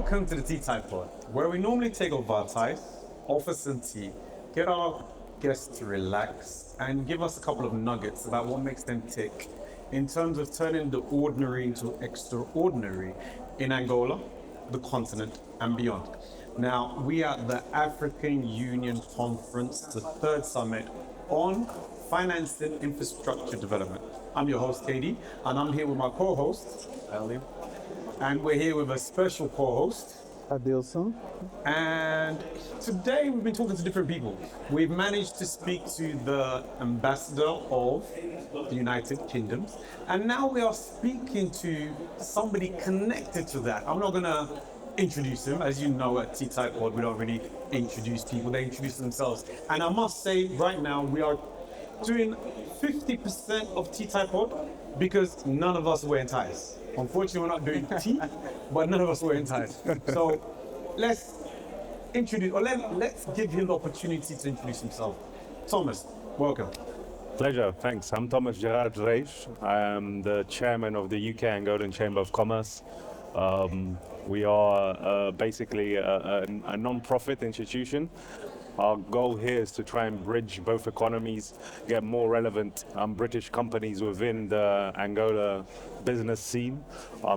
Welcome to the Tea Time Pod, where we normally take off our ties, offer some tea, get our guests to relax, and give us a couple of nuggets about what makes them tick in terms of turning the ordinary into extraordinary in Angola, the continent, and beyond. Now, we are at the African Union Conference, the third summit on financing infrastructure development. I'm your host, KD, and I'm here with my co-host, Ali. And we're here with a special co-host, Adilson. And today we've been talking to different people. We've managed to speak to the ambassador of the United Kingdom, and now we are speaking to somebody connected to that. I'm not gonna introduce him. As you know, at Tea Time Pod, we don't really introduce people, they introduce themselves. And I must say, right now, we are doing 50% of Tea Time Pod because none of us are wearing ties. Unfortunately, we're not doing tea, but none of us are wearing ties. So let's introduce, or let's give him the opportunity to introduce himself. Thomas, welcome. Pleasure, thanks. I'm Thomas Reis. I am the chairman of the UK Angolan Chamber of Commerce. We are basically a non-profit institution. Our goal here is to try and bridge both economies, get more relevant British companies within the Angola business scene.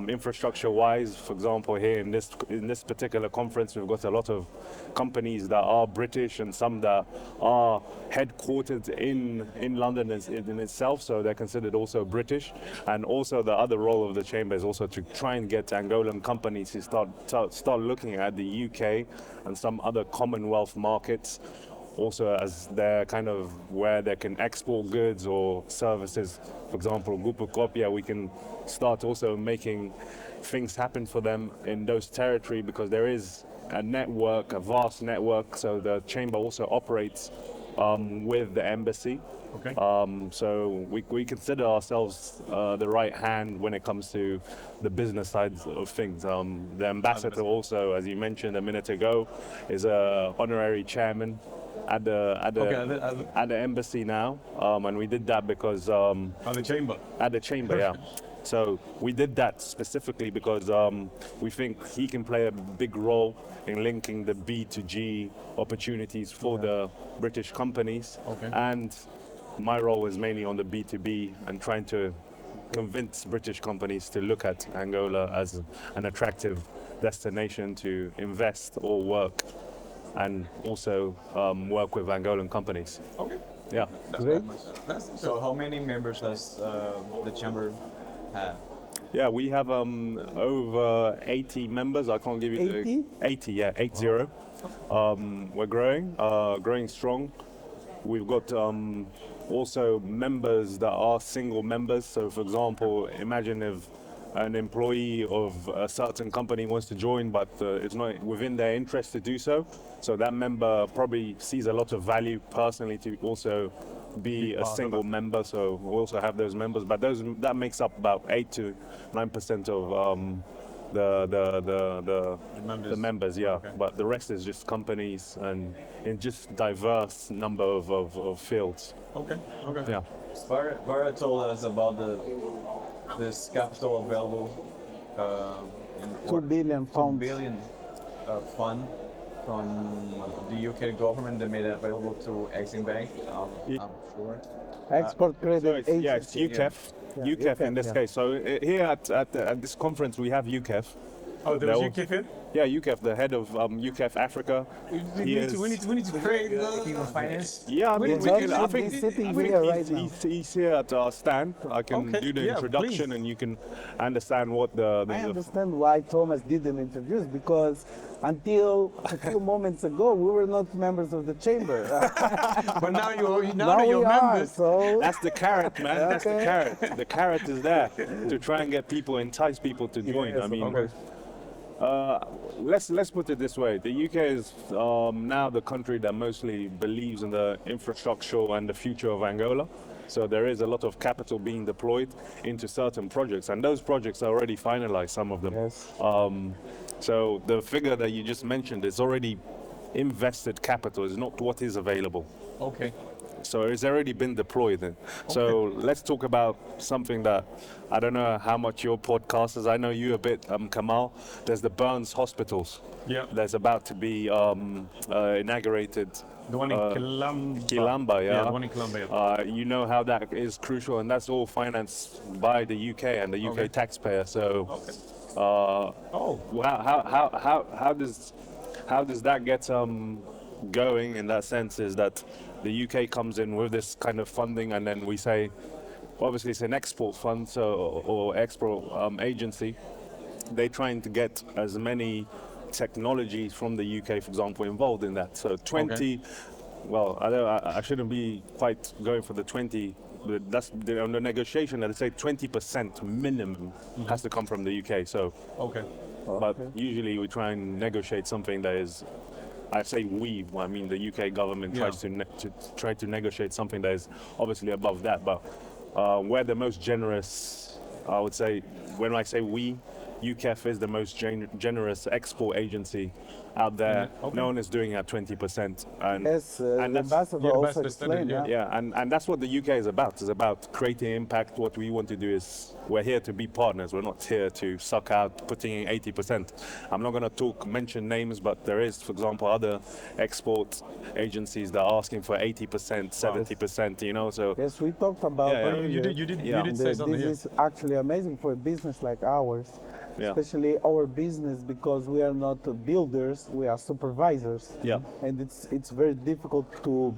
Infrastructure-wise, for example, here in this particular conference, we've got a lot of companies that are British and some that are headquartered in London in itself, so they're considered also British. And also the other role of the chamber is also to try and get Angolan companies to start looking at the UK and some other Commonwealth markets, also as they're kind of where they can export goods or services. For example, Grupo Copia, we can start also making things happen for them in those territory because there is a network, a vast network. So the chamber also operates with the embassy. Okay. So we consider ourselves the right hand when it comes to the business sides of things. The ambassador also, as you mentioned a minute ago, is a honorary chairman at the embassy now, and we did that because At the chamber. At the chamber, yeah. So we did that specifically because we think he can play a big role in linking the B2G opportunities for the British companies. Okay. And my role is mainly on the B2B and trying to convince British companies to look at Angola as an attractive destination to invest or work, and also work with Angolan companies. Okay. Yeah. Great. So how many members does the chamber have? Yeah, we have over 80 members. I can't give you 80? 80, yeah, 80. We're growing strong. We've got also members that are single members. So, for example, imagine if an employee of a certain company wants to join, but it's not within their interest to do so. So that member probably sees a lot of value personally to also be a single member. So we also have those members, but that makes up about 8 to 9% of the members, yeah. Okay. But the rest is just companies and in just diverse number of fields. Okay. Yeah. Vara told us about this capital available in 2 billion $2 pounds. billion fund from the UK government that made it available to Exim Bank. I'm sure. Export So credit it's, yeah, it's agency. UKEF. Yeah, UKEF in UKEF, this yeah. case. So here at this conference we have UKEF. Oh, there was UK here? Yeah, UKEF, the head of UKEF Africa. We need to create Finance. Yeah, I mean, Well, I should think be sitting I think here he's, right now. he's here at our stand. I can Okay, do the yeah, introduction please. and you can understand what the I understand why Thomas didn't introduce, because until a few moments ago we were not members of the chamber. But now you're we are, members. so That's the carrot, man. That's the Okay. carrot. The carrot is there to try and get people, entice people to join. Yes, I mean, Okay. let's put it this way: the UK is now the country that mostly believes in the infrastructure and the future of Angola. So there is a lot of capital being deployed into certain projects, and those projects are already finalized. Some of them. yes. So the figure that you just mentioned is already invested capital. Is not what is available. Okay. So it's already been deployed. So let's talk about something that I don't know how much your podcasters. I know you a bit, Kamal. There's the Burns hospitals. Yeah. That's about to be inaugurated. The one in Kilamba. Kilamba, yeah. Yeah, the one in Kilamba. Yeah. You know how that is crucial, and that's all financed by the UK and the UK taxpayer. So, how does that get going? In that sense, is that the UK comes in with this kind of funding, and then we say, obviously, it's an export fund, so or export agency. They're trying to get as many technologies from the UK, for example, involved in that. So 20, well, I shouldn't be quite going for the 20, but that's on the negotiation, they say 20% minimum has to come from the UK. So, but usually we try and negotiate something that is, I say we, I mean the UK government tries to negotiate something that is obviously above that, but we're the most generous, I would say, when I say we, UKEF is the most generous export agency out there. No one is doing it at 20%. And, And the ambassador also explained, and that's what the UK is about. It's about creating impact. What we want to do is, we're here to be partners. We're not here to suck out, putting in 80%. I'm not going to mention names, but there is, for example, other export agencies that are asking for 80%, 70%, you know, so. Yes, we talked about You did say something. This is actually amazing for a business like ours. Especially our business, because we are not builders, we are supervisors. And it's very difficult to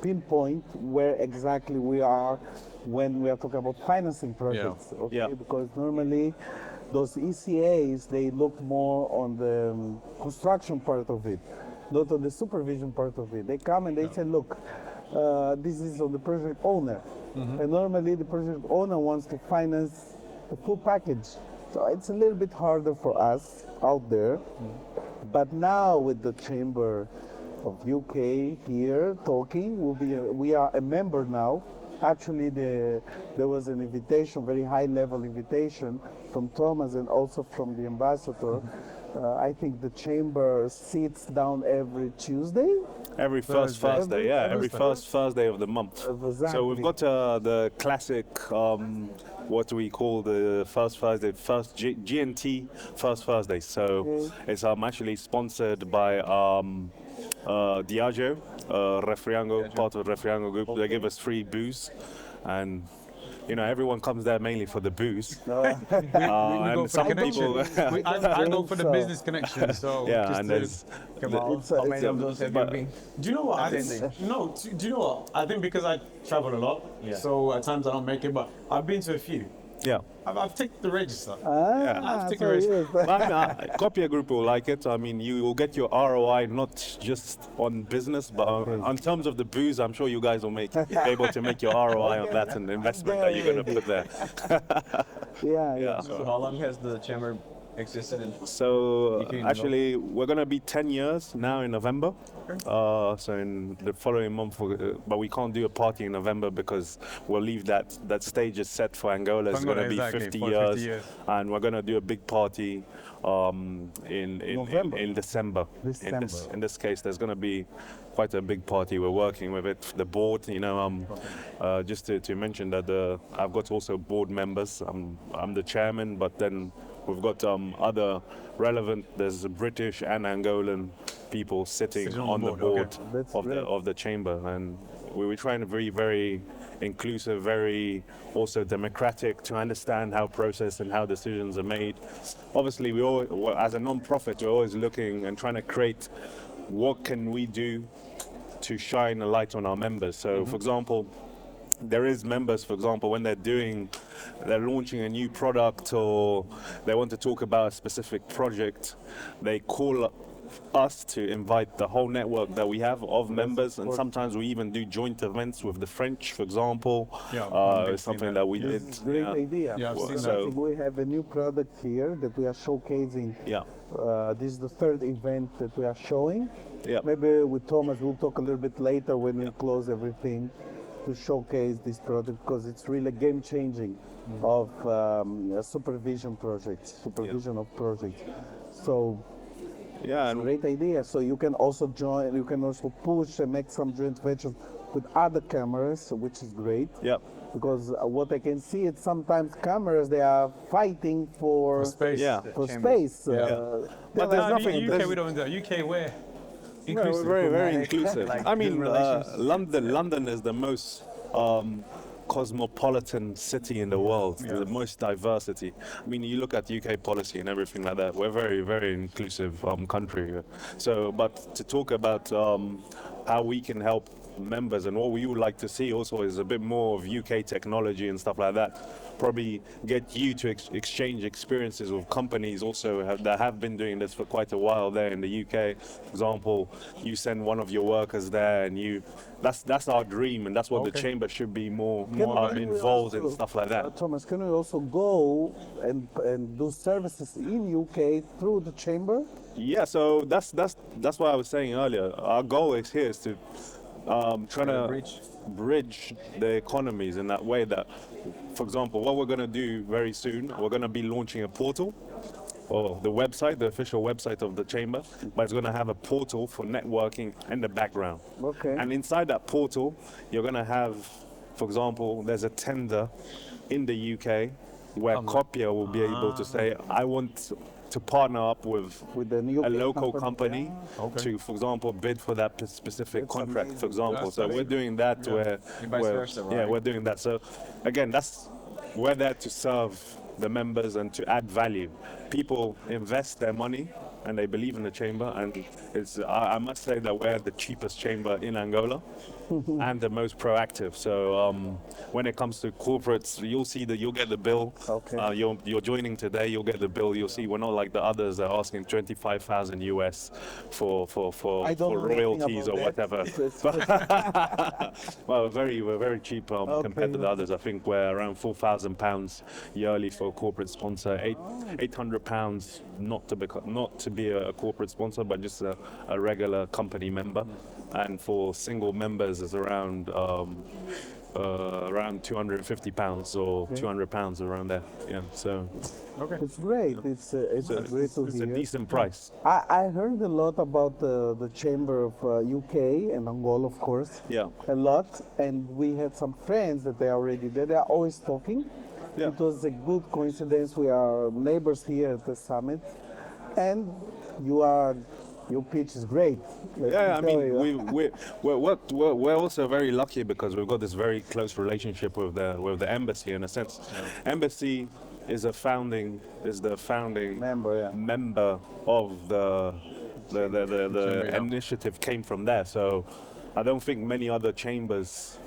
pinpoint where exactly we are when we are talking about financing projects. Because normally those ECAs, they look more on the construction part of it, not on the supervision part of it. They come and they say, look, this is on the project owner. And normally the project owner wants to finance the full package. So it's a little bit harder for us out there, but now with the Chamber of UK here talking, we are a member now. Actually, there was an invitation, very high-level invitation from Thomas and also from the ambassador. I think the Chamber sits down every Tuesday. Every first Thursday, every first Thursday of the month. Exactly. So we've got the classic, what we call the first Thursday, GNT first Thursday. So it's actually sponsored by Diageo, Refriango, part of the Refriango group. They give us free booze, and you know, everyone comes there mainly for the booze. And some people, I go for the business connection. So and there's how many of those have you been? Do you know what? Do you know what? I think because I travel a lot, so at times I don't make it, but I've been to a few. I've taken the register. I've taken the register. Copia Group will like it. I mean, you will get your ROI not just on business, but on terms of the booze. I'm sure you guys will be able to make your ROI on that and the investment that you're going to put there. So how long has the chamber existed in? So actually, we're going to be 10 years now in November. So in the following month, but we can't do a party in November because we'll leave that stage is set for Angola. It's going to be 50 years, and we're going to do a big party in December. In this case, there's going to be quite a big party. We're working with it, the board. You know, just to mention that I've got also board members. I'm the chairman, but then we've got other relevant. There's British and Angolan people sitting on the board of the chamber, and we're trying to be very inclusive, very also democratic, to understand how process and how decisions are made. Obviously, as a non-profit, we're always looking and trying to create what can we do to shine a light on our members. So, for example, there is members, for example, when they're launching a new product or they want to talk about a specific project, they call us to invite the whole network that we have of members, and sometimes we even do joint events with the French, for example. It's something that we did. Great idea. So we have a new product here that we are showcasing. This is the third event that we are showing. Maybe with Thomas we'll talk a little bit later when we close everything, to showcase this product, because it's really game-changing of supervision of projects. So great idea. So you can also join, you can also push and make some joint ventures with other cameras, which is great. Yep. Because what I can see is sometimes cameras they are fighting for space. Yeah. for Chambers. space. But there's nothing. UK, there's- we don't do that. UK, where? Yeah, we're very, very Like, inclusive. like I mean, good relations. London is the most cosmopolitan city in the world, the most diversity. I mean, you look at UK policy and everything like that. We're very, very inclusive country. So, but to talk about how we can help members and what we would like to see also is a bit more of UK technology and stuff like that. Probably get you to exchange experiences with companies also that have been doing this for quite a while there in the UK. For example, you send one of your workers there, and that's our dream, and that's what the chamber should be more involved in stuff like that. Thomas, can we also go and do services in UK through the chamber? Yeah, so that's what I was saying earlier. Our goal is here is to try to bridge the economies in that way that, for example, what we're going to do very soon, we're going to be launching a portal, or the website, the official website of the chamber, but it's going to have a portal for networking in the background. Okay. And inside that portal, you're going to have, for example, there's a tender in the UK where Copier will be able to say, I want to partner up with the new a local company to, for example, bid for that specific contract, for example. So we're doing that where, And vice versa, yeah, right? we're doing that. So again, we're there to serve the members and to add value. People invest their money and they believe in the chamber, and I must say that we're the cheapest chamber in Angola and the most proactive. So when it comes to corporates, you'll get the bill. Okay. You're joining today, you'll get the bill. You'll see we're not like the others that are asking 25,000 US for I don't know anything royalties or about whatever. Well, we're very cheap compared to the others. I think we're around £4,000 yearly for a corporate sponsor, £800 not to be a corporate sponsor, but just a regular company member. And for single members, it's around £250 or £200 around there. Yeah, so It's great. It's great to it's hear. a decent price. I heard a lot about the chamber of UK and Angola, of course. Yeah. A lot, and we had some friends that they are already there. They are always talking. Yeah. It was a good coincidence. We are neighbors here at the summit, and your pitch is great. Let Yeah, I me tell mean, you. we're also very lucky because we've got this very close relationship with the embassy in a sense. Embassy is the founding member of the initiative came from there. So I don't think many other chambers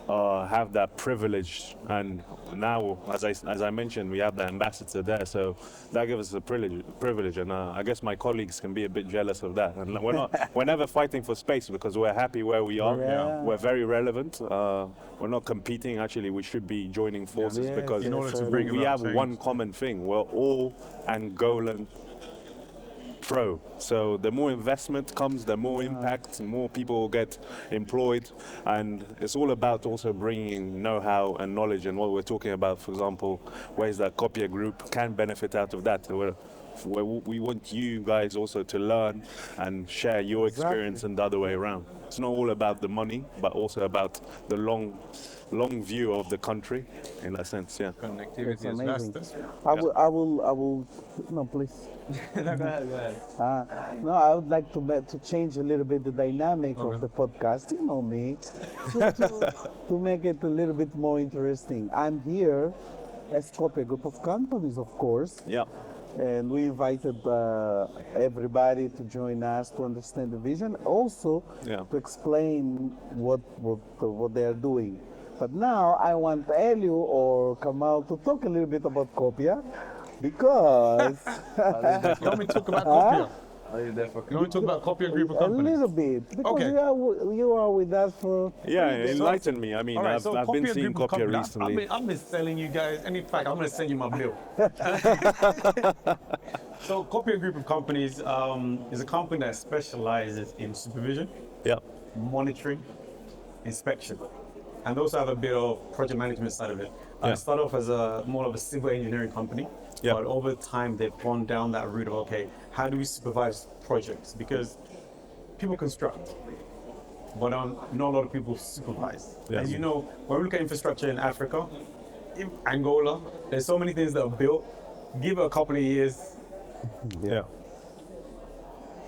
have that privilege, and now, as I mentioned, we have the ambassador there, so that gives us a privilege, and I guess my colleagues can be a bit jealous of that. And we're never fighting for space because we're happy where we are. Yeah. We're very relevant. We're not competing. Actually, we should be joining forces Yes, because in order to bring we about have change. one common thing. We're all Angolan pro. So the more investment comes, the more impact, more people will get employed, and it's all about also bringing know-how and knowledge. And what we're talking about, for example, ways that Copier Group can benefit out of that. We want you guys also to learn and share your experience and the other way around. It's not all about the money, but also about the long view of the country, in a sense. Yeah. Connectivity It's is amazing. vast. I will. No, please. No, go ahead. No, I would like to change a little bit the dynamic of the podcast. You know me, to make it a little bit more interesting. I'm here as a group of companies, of course. Yeah. And we invited everybody to join us to understand the vision, also to explain what they are doing. But now I want Elio or Kamal to talk a little bit about Copia, because You want me to talk about Copier? Are you there for You want me to talk about Copier Group of a companies? little bit, because Okay. you are with us for Yeah, enlighten me. I mean, All right, I've been Copier seeing Group of Copier companies. recently. I've been selling you guys, and in fact, I'm going to send you my bill. So Copier Group of companies is a company that specializes in supervision, Yeah. monitoring, inspection, and also have a bit of project management side of it. Yeah. I started off as more of a civil engineering company, Yeah. but over time they've gone down that route of, okay, how do we supervise projects? Because people construct, but not a lot of people supervise. Yeah. As you know, when we look at infrastructure in Africa, in Angola, there's so many things that are built. Give it a couple of years, Yeah.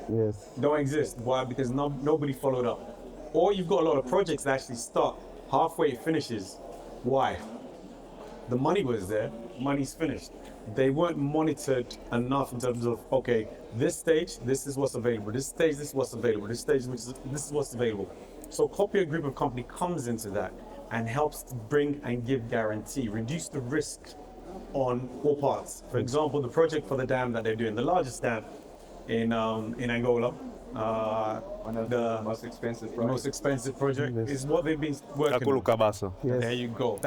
Yes. don't exist. Why? Because nobody followed up. Or you've got a lot of projects that actually start halfway it finishes. Why? The money was there, money's finished. They weren't monitored enough in terms of, okay, this stage, this is what's available. This stage, this is what's available. This stage, this is what's available. So Copia Group of Company comes into that and helps to bring and give guarantee, reduce the risk on all parts. For example, the project for the dam that they're doing, the largest dam in Angola, One of the most expensive projects. project is what they've been working on. Cabasa. Yes. There you go.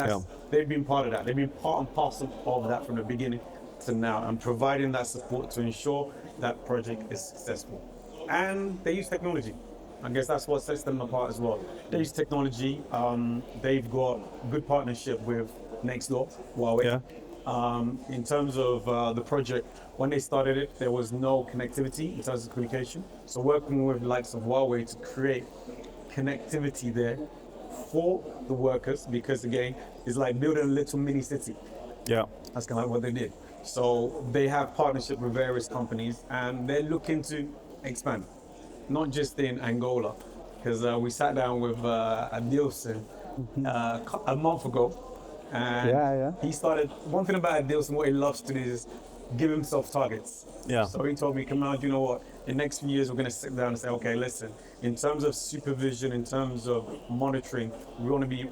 They've been part of that. They've been part and parcel of that from the beginning to now, and providing that support to ensure that project is successful. And they use technology. I guess that's what sets them apart as well. They use technology. They've got good partnership with Next Door, Huawei. Yeah. In terms of the project, when they started it, there was no connectivity in terms of communication. So working with the likes of Huawei to create connectivity there for the workers, because again, it's like building a little mini city. Yeah. That's kind of what they did. So they have partnership with various companies, and they're looking to expand, not just in Angola, because we sat down with Adilson a month ago, and he started. One thing about Adilson, what he loves to do is give himself targets. Yeah. So he told me, Kamal, you know what? In the next few years, we're going to sit down and say, okay, listen, in terms of supervision, in terms of monitoring, we want to be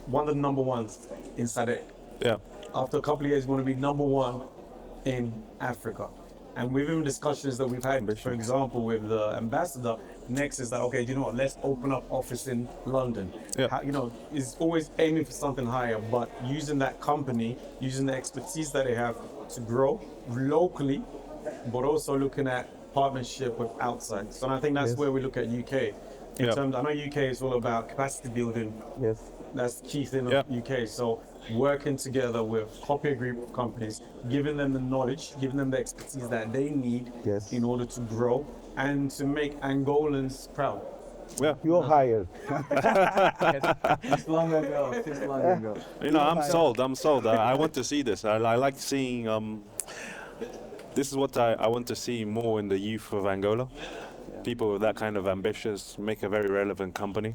one of the number ones in SADC. Yeah. After a couple of years, we want to be number one in Africa. And within discussions that we've had, for example, with the ambassador, next is that, okay, you know what, let's open up office in London. Yeah. You know, is always aiming for something higher, but using that company, using the expertise that they have to grow locally, but also looking at partnership with outside. So I think that's where we look at UK. In terms, I know UK is all about capacity building. Yes. That's the key thing of UK. So working together with Copia Group of companies, giving them the knowledge, giving them the expertise that they need in order to grow and to make Angolans proud. Yeah. You're hired. It's long ago. You know, I'm sold. I want to see this. I like seeing. This is what I want to see more in the youth of Angola. People with that kind of ambitious make a very relevant company,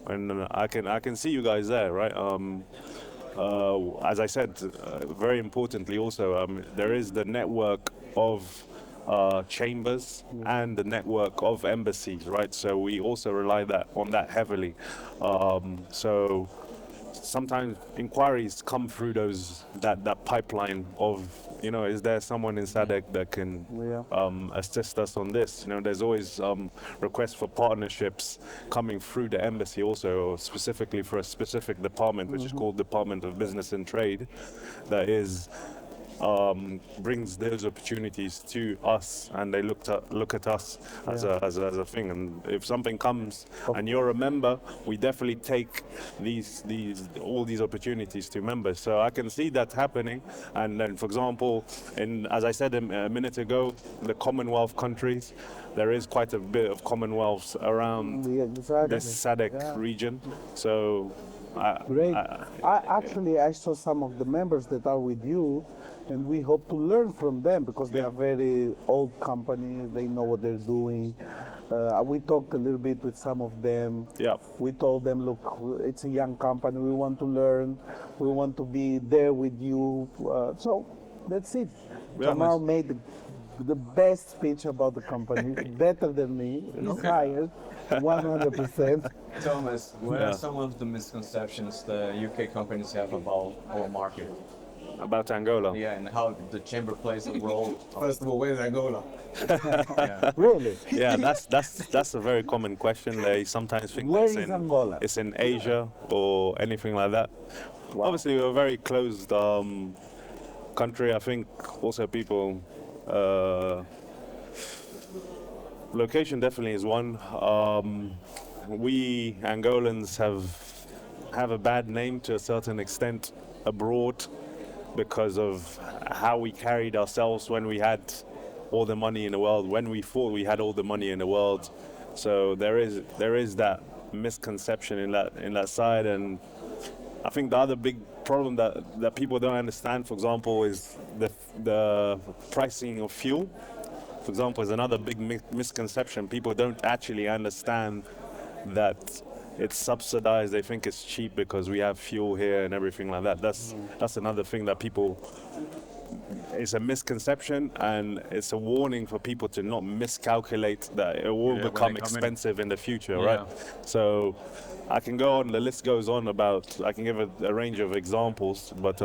and I can see you guys there, right? As I said, very importantly also, there is the network of chambers and the network of embassies, right? So we also rely on that heavily. So sometimes inquiries come through that pipeline of, you know, is there someone in SADC that can assist us on this? You know, there's always requests for partnerships coming through the embassy also, specifically for a specific department, which is called Department of Business and Trade, that is brings those opportunities to us, and they look at us as a thing. And if something comes and you're a member, we definitely take all these opportunities to members. So I can see that happening. And then, for example, as I said a minute ago, the Commonwealth countries, there is quite a bit of Commonwealths around the SADC region. So Great. I saw some of the members that are with you, and we hope to learn from them because they are very old companies. They know what they're doing. We talked a little bit with some of them. Yeah. We told them, look, it's a young company. We want to learn. We want to be there with you. So that's it. Yeah, Kamal made the best speech about the company, better than me. He's hired 100%. Thomas, what are some of the misconceptions the UK companies have about our market? About Angola. Yeah, and how the chamber plays a role. First of all, where's Angola? Really? Yeah, that's a very common question. They sometimes think Where is Angola? It's in Asia or anything like that. Obviously, we're a very closed country. I think also people. Location definitely is one. We Angolans have a bad name to a certain extent abroad because of how we carried ourselves when we had all the money in the world, when we thought we had all the money in the world. So there is that misconception in that side. And I think the other big problem that people don't understand, for example, is the pricing of fuel. For example, is another big misconception. People don't actually understand that it's subsidized. They think it's cheap because we have fuel here and everything like that. That's another thing that people. It's a misconception, and it's a warning for people to not miscalculate that it will become expensive in the future, right? So I can go on, the list goes on about, I can give a range of examples, but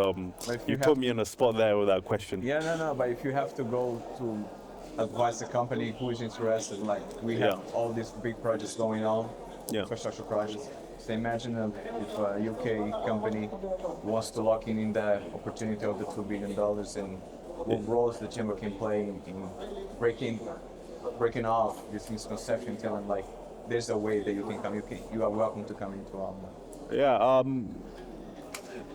you put me in a spot there with that question. No, but if you have to go to advise a company who is interested, like we have all these big projects going on, infrastructure projects. So imagine if a UK company wants to lock in the opportunity of the $2 billion, and what roles the chamber can play in breaking off this misconception, telling like there's a way that you can come, you are welcome to come into our.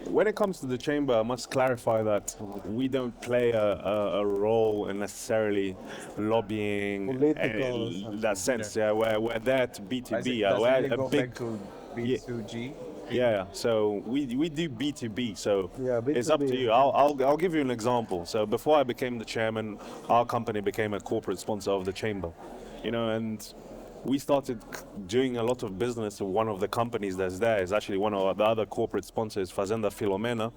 When it comes to the chamber, I must clarify that we don't play a role in necessarily lobbying in that sense. We're there to B2B. We're a big back to B2G. So we do B2B. So B2B. It's up to you. I'll give you an example. So before I became the chairman, our company became a corporate sponsor of the chamber. And we started doing a lot of business with one of the companies that's there. It's actually one of the other corporate sponsors, Fazenda Filomena.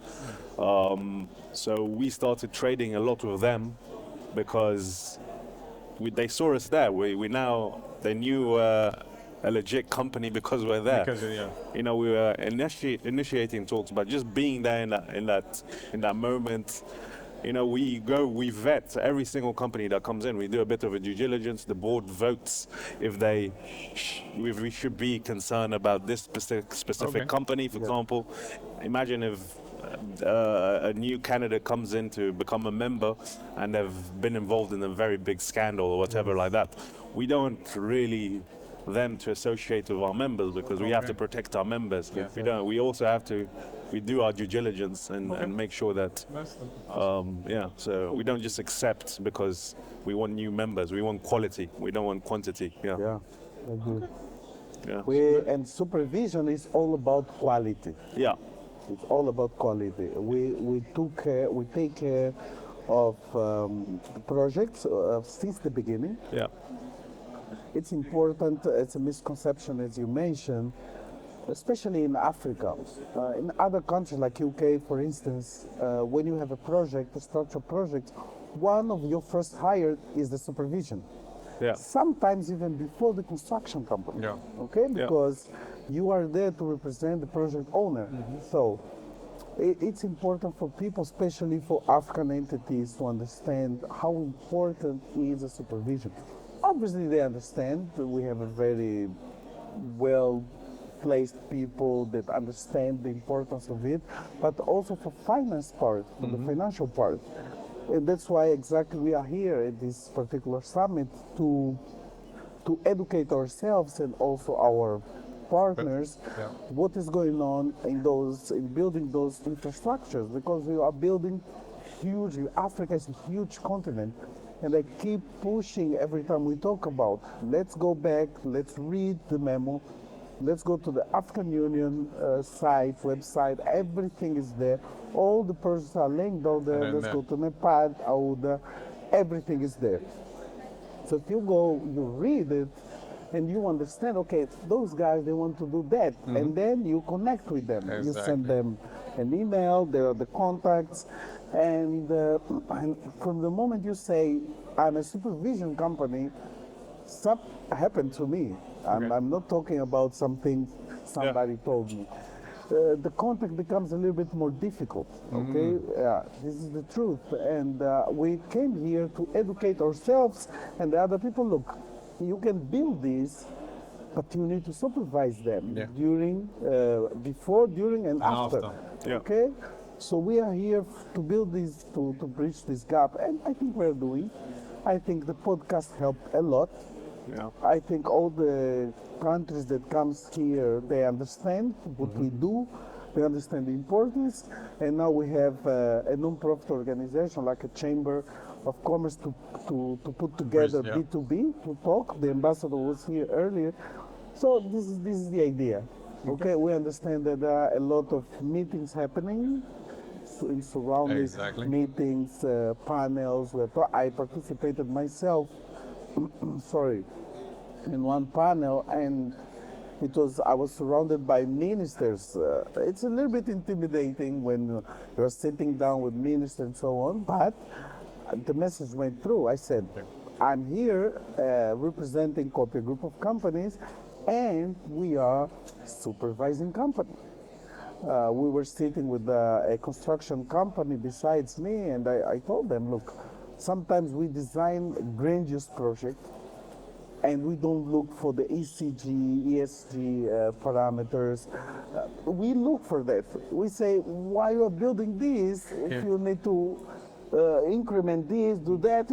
So we started trading a lot with them because they saw us there. They knew a legit company because we're there. We were initiating talks, but just being there in that moment. We vet every single company that comes in. We do a bit of a due diligence. The board votes if we should be concerned about this specific company. For example, imagine if a new candidate comes in to become a member and they've been involved in a very big scandal or whatever like that. We don't really them to associate with our members because we have to protect our members. If we don't, we also have to. We do our due diligence and make sure that, so we don't just accept because we want new members. We want quality. We don't want quantity. And supervision is all about quality. It's all about quality. We take care of the projects since the beginning. It's important. It's a misconception, as you mentioned, especially in Africa. In other countries like UK, for instance, when you have a structural project, one of your first hires is the supervision. Sometimes even before the construction company. Because you are there to represent the project owner. So it's important for people, especially for African entities, to understand how important is the supervision. Obviously, they understand that we have a very well-placed people that understand the importance of it, but also for finance part, for the financial part. And that's why exactly we are here at this particular summit to educate ourselves and also our partners what is going on in building those infrastructures, because we are building huge. Africa is a huge continent. And I keep pushing every time we talk about, let's go back, let's read the memo, let's go to the African Union website, everything is there. All the persons are linked out there. Let's go to Nepal, Auda, everything is there. So if you go, you read it, and you understand, okay, those guys, they want to do that. And then you connect with them. You send them an email, there are the contacts. And from the moment you say, I'm a supervision company, something happened to me. I'm not talking about something somebody told me. The contact becomes a little bit more difficult, this is the truth. And we came here to educate ourselves and the other people. Look, you can build this, but you need to supervise them during, before, during, and after. So we are here to build this, to bridge this gap, and I think we're doing. I think the podcast helped a lot. I think all the countries that comes here, they understand what we do, they understand the importance, and now we have a non-profit organization like a chamber of commerce to put together B2B to talk. The ambassador was here earlier. So this is the idea. Okay, we understand that there are a lot of meetings happening in surrounding Exactly. meetings, panels. I participated myself, sorry, in one panel, and I was surrounded by ministers. It's a little bit intimidating when you're sitting down with ministers and so on, but the message went through. I said, I'm here representing a group of companies, and we are supervising company. We were sitting with a construction company besides me, and I told them, look, sometimes we design a grandiose project, and we don't look for the ESG parameters. We look for that. We say, why you are building this? If you need to increment this, do that.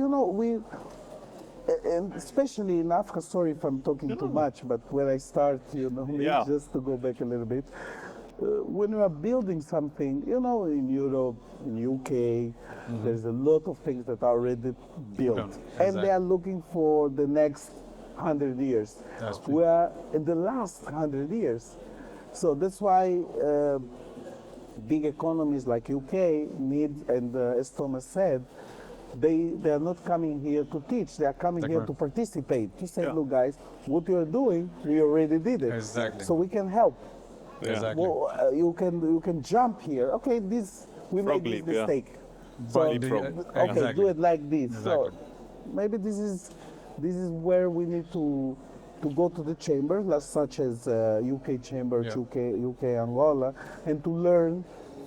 And especially in Africa, sorry if I'm talking too much, but where I start, just to go back a little bit. When you are building something, in Europe, in UK, there's a lot of things that are already built. And they are looking for the next 100 years. We are in the last 100 years. So that's why big economies like UK need, and as Thomas said, they are not coming here to teach, they are coming here to participate, to say, look guys, what you are doing, we already did it. Exactly. So we can help. Exactly. Well, you can jump here. Okay, we made this mistake. So, do it like this. Exactly. So maybe this is where we need to go to the chamber, such as UK chamber, UK Angola, and to learn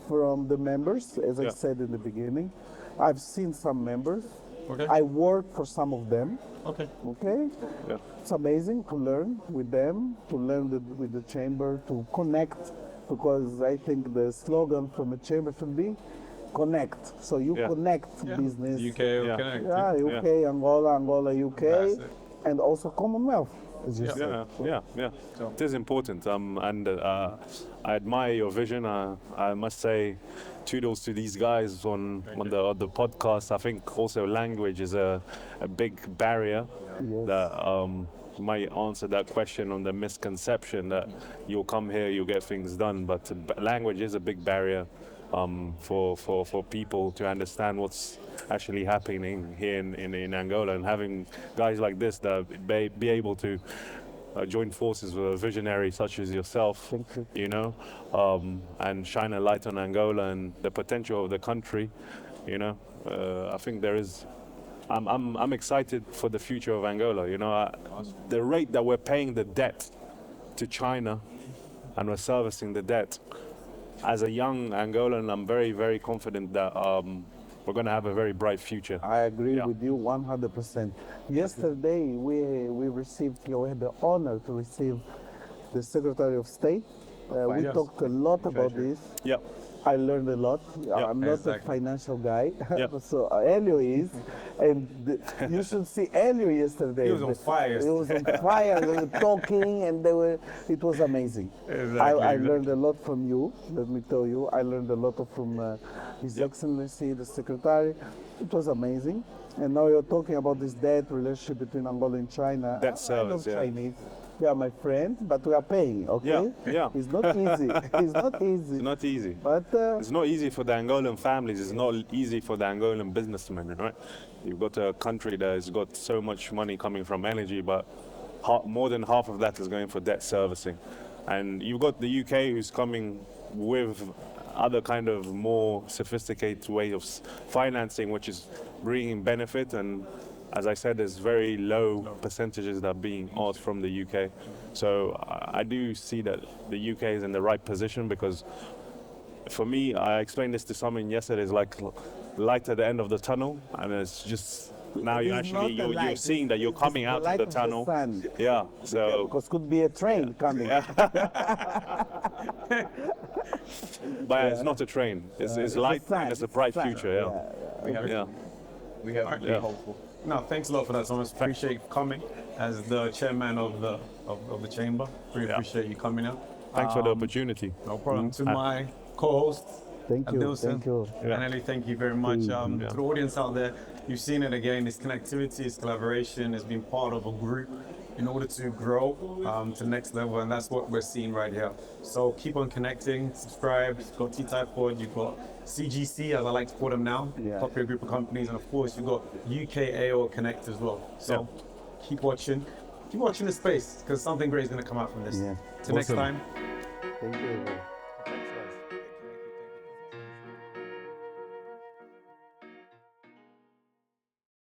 from the members, as I said in the beginning. I've seen some members. Okay. I work for some of them. Okay. Okay. Yeah. It's amazing to learn with them, to learn with the chamber, to connect, because I think the slogan from the chamber should be connect. So you connect business. UK will connect. Yeah, UK, Angola, UK, and also Commonwealth. Yeah. So it is important, and I admire your vision. I must say, kudos to these guys on the podcast. I think also language is a big barrier that might answer that question on the misconception that you'll come here, you'll get things done. But language is a big barrier for people to understand what's actually happening here in Angola, and having guys like this that be able to join forces with a visionary such as yourself, and shine a light on Angola and the potential of the country. I think there is. I'm excited for the future of Angola. The rate that we're paying the debt to China, and we're servicing the debt. As a young Angolan, I'm very, very confident that we're going to have a very bright future. I agree with you 100%. Yesterday, we had the honor to receive the Secretary of State. We talked a lot about this. Yeah. I learned a lot. I'm not a financial guy, so Elio is, and you should see Elio yesterday. He was on fire. He was on fire. They were talking, and it was amazing. Exactly. I learned a lot from you. Let me tell you, I learned a lot from His Excellency, the Secretary. It was amazing. And now you're talking about this debt relationship between Angola and China. Debt service, Chinese. You are my friend, but we are paying, okay? Yeah. It's not easy. It's not easy. It's not easy. But it's not easy for the Angolan families. It's not easy for the Angolan businessmen, right? You've got a country that has got so much money coming from energy, but more than half of that is going for debt servicing. And you've got the UK who's coming with other kind of more sophisticated way of financing, which is bringing benefit. And as I said, there's very low percentages that are being asked from the UK. So I do see that the UK is in the right position, because for me, I explained this to someone yesterday, it's like light at the end of the tunnel, and it's just now you're seeing that you're coming out of the tunnel. Yeah. So because could be a train coming. But it's not a train. It's light. It's a bright future. We have to be hopeful. No, thanks a lot for that, Thomas. Appreciate you coming as the chairman of the chamber. Really appreciate you coming out. Thanks for the opportunity. No problem. To my co-host, thank you. And Ellie, thank you very much. To the audience out there, you've seen it again. This connectivity, this collaboration has been part of a group in order to grow to the next level, and that's what we're seeing right here. So keep on connecting, subscribe. You've got T-Type Pod, you've got CGC, as I like to call them now, popular group of companies, and of course you've got UKAO Connect as well. So keep watching the space, because something great is going to come out from this. Till next time. Thank you.